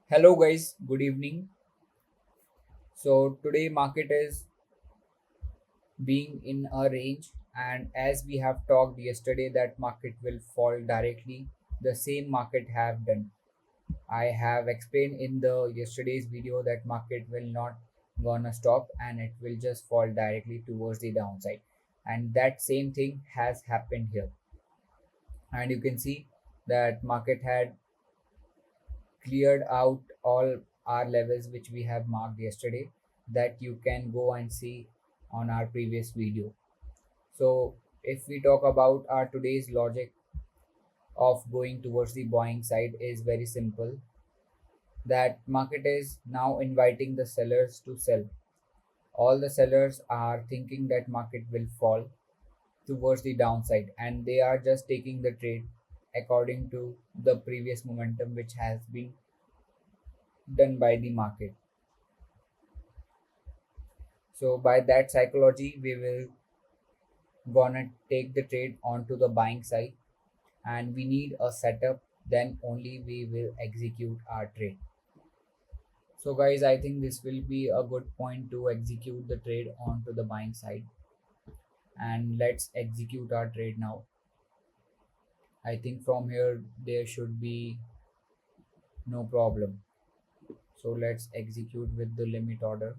Hello guys, good evening. So today market is being in a range, and as we have talked yesterday that market will fall directly, the same market have done. I have explained in the yesterday's video that market will not gonna stop and it will just fall directly towards the downside. And that same thing has happened here. And you can see that market had cleared out all our levels which we have marked yesterday, that you can go and see on our previous video. So if we talk about our today's logic of going towards the buying side is very simple, that market is now inviting the sellers to sell. All the sellers are thinking that market will fall towards the downside and they are just taking the trade according to the previous momentum which has been done by the market. So by that psychology, we will gonna take the trade onto the buying side, and we need a setup. Then only we will execute our trade. So guys, I think this will be a good point to execute the trade onto the buying side, and let's execute our trade now. I think from here there should be no problem. So let's execute with the limit order.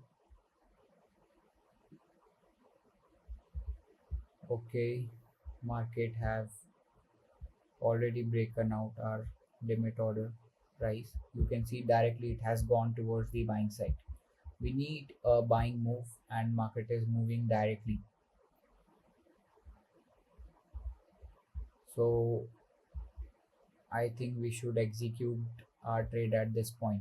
Okay, market have already broken out our limit order price. You can see directly it has gone towards the buying side. We need a buying move and market is moving directly. So I think we should execute our trade at this point.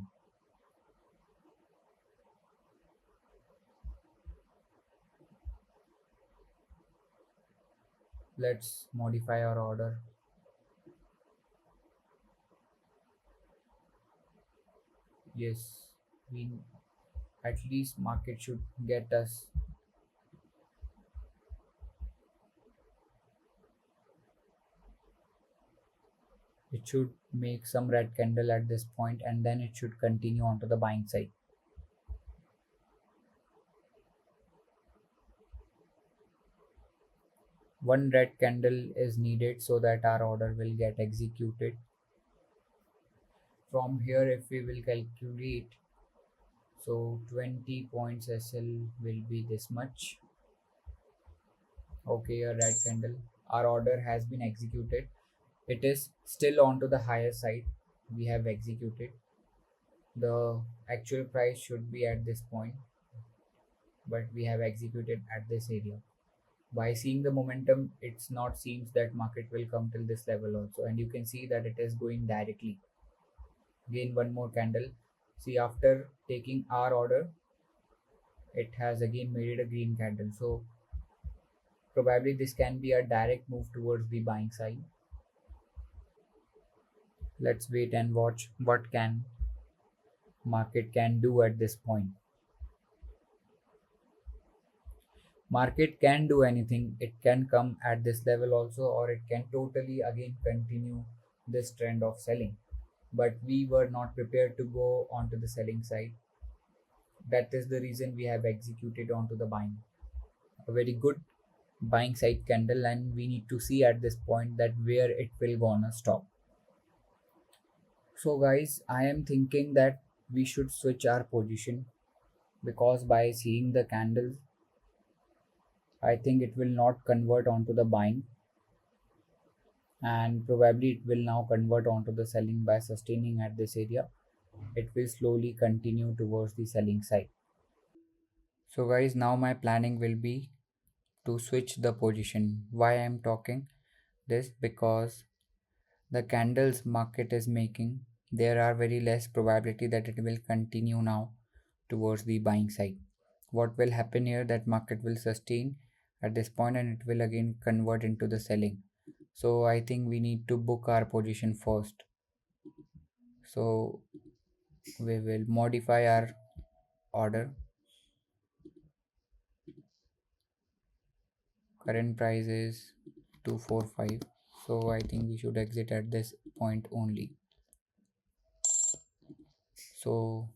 Let's modify our order. Yes, we at least market should get us. It should make some red candle at this point and then it should continue onto the buying side. One red candle is needed so that our order will get executed. From here, if we will calculate, so 20 points SL will be this much. Okay, a red candle. Our order has been executed. It is still onto the higher side. We have executed. The actual price should be at this point, but we have executed at this area. By seeing the momentum, it's not seems that market will come till this level also, and you can see that it is going directly. Again, one more candle. See, after taking our order, it has again made it a green candle. So probably this can be a direct move towards the buying side. Let's wait and watch what can market can do at this point. Market can do anything. It can come at this level also, or it can totally again continue this trend of selling. But we were not prepared to go onto the selling side. That is the reason we have executed onto the buying. A very good buying side candle, and we need to see at this point that where it will gonna stop. So guys, I am thinking that we should switch our position, because by seeing the candles, I think it will not convert onto the buying, and probably it will now convert onto the selling. By sustaining at this area, it will slowly continue towards the selling side. So guys, now my planning will be to switch the position. Why I am talking this? Because the candles market is making, there are very less probability that it will continue now towards the buying side. What will happen here, that market will sustain at this point and it will again convert into the selling. So I think we need to book our position first. So we will modify our order. Current price is 245, so I think we should exit at this point only. So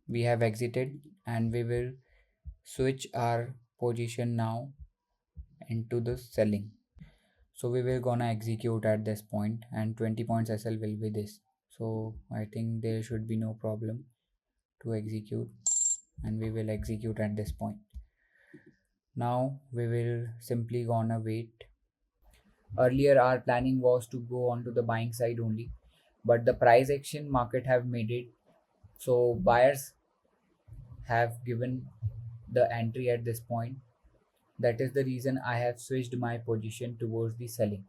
we have exited and we will switch our position now into the selling. So we will gonna execute at this point and 20 points SL will be this. So I think there should be no problem to execute, and we will execute at this point. Now we will simply gonna wait. Earlier our planning was to go on to the buying side only, but the price action market have made it so buyers have given the entry at this point. That is the reason I have switched my position towards the selling,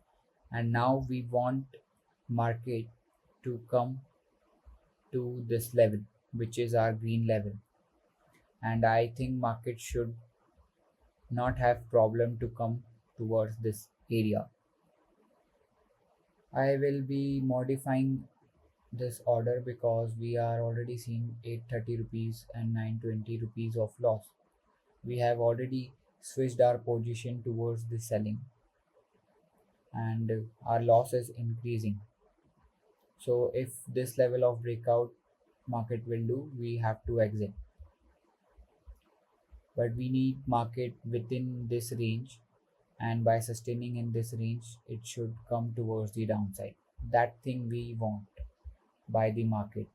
and now we want market to come to this level, which is our green level, and I think market should not have problem to come towards this area. I will be modifying this order because we are already seeing 830 rupees and 920 rupees of loss. We have already switched our position towards the selling, and our loss is increasing. So if this level of breakout market will do, we have to exit, but we need market within this range, and by sustaining in this range it should come towards the downside. That thing we want by the market.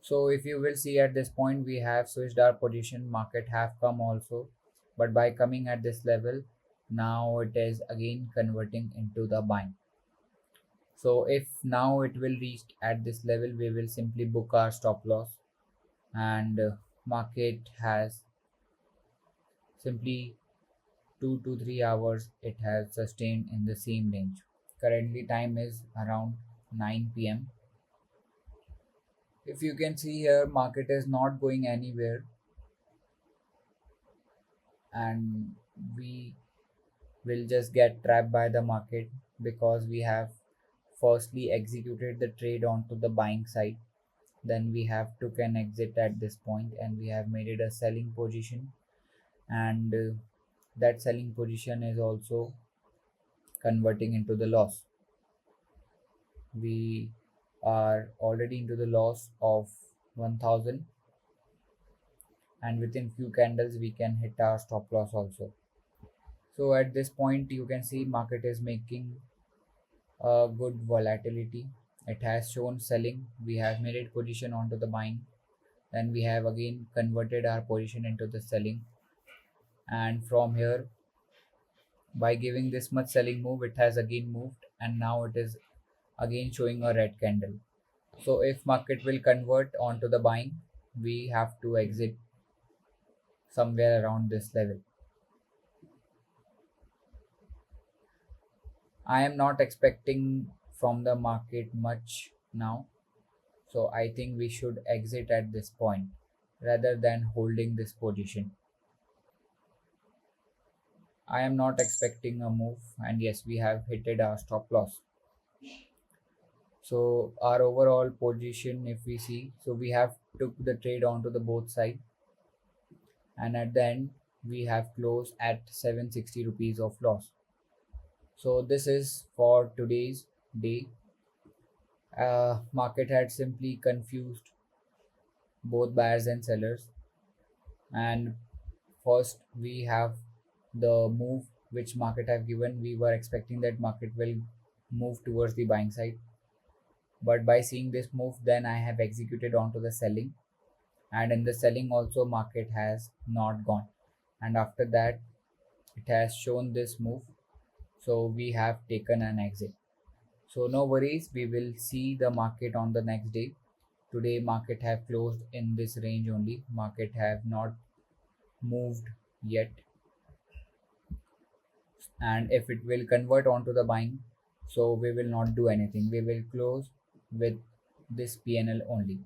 So if you will see at this point, we have switched our position, market have come also, but by coming at this level, now it is again converting into the buying. So if now it will reach at this level, we will simply book our stop loss, and market has simply 2 to 3 hours it has sustained in the same range. Currently time is around 9 p.m. If you can see here, market is not going anywhere, and we will just get trapped by the market because we have firstly executed the trade onto the buying side, then we have took an exit at this point and we have made it a selling position, and that selling position is also converting into the loss. We are already into the loss of 1000, and within few candles we can hit our stop loss also. So at this point you can see market is making a good volatility. It has shown selling, we have made it position onto the buying, then we have again converted our position into the selling, and from here by giving this much selling move it has again moved, and now it is again showing a red candle. So if market will convert onto the buying, we have to exit somewhere around this level. I am not expecting from the market much now, so I think we should exit at this point rather than holding this position. I am not expecting a move, and yes, we have hit our stop loss. So our overall position, if we see, so we have took the trade onto the both side, and at the end we have closed at 760 rupees of loss. So this is for today's day. Market had simply confused both buyers and sellers, and first we have the move which market have given. We were expecting that market will move towards the buying side, but by seeing this move, then I have executed onto the selling, and in the selling also market has not gone, and after that it has shown this move, so we have taken an exit. So no worries, we will see the market on the next day. Today market have closed in this range only, market have not moved yet, and if it will convert onto the buying, so we will not do anything, we will close with this PNL only.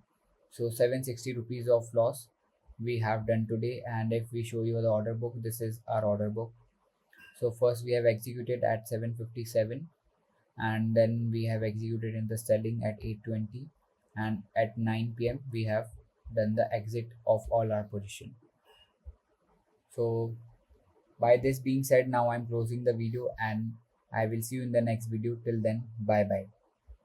So 760 rupees of loss we have done today, and if we show you the order book, this is our order book. So first we have executed at 757, and then we have executed in the selling at 820, and at 9 p.m. we have done the exit of all our position. So by this being said, now I'm closing the video, and I will see you in the next video. Till then, bye bye.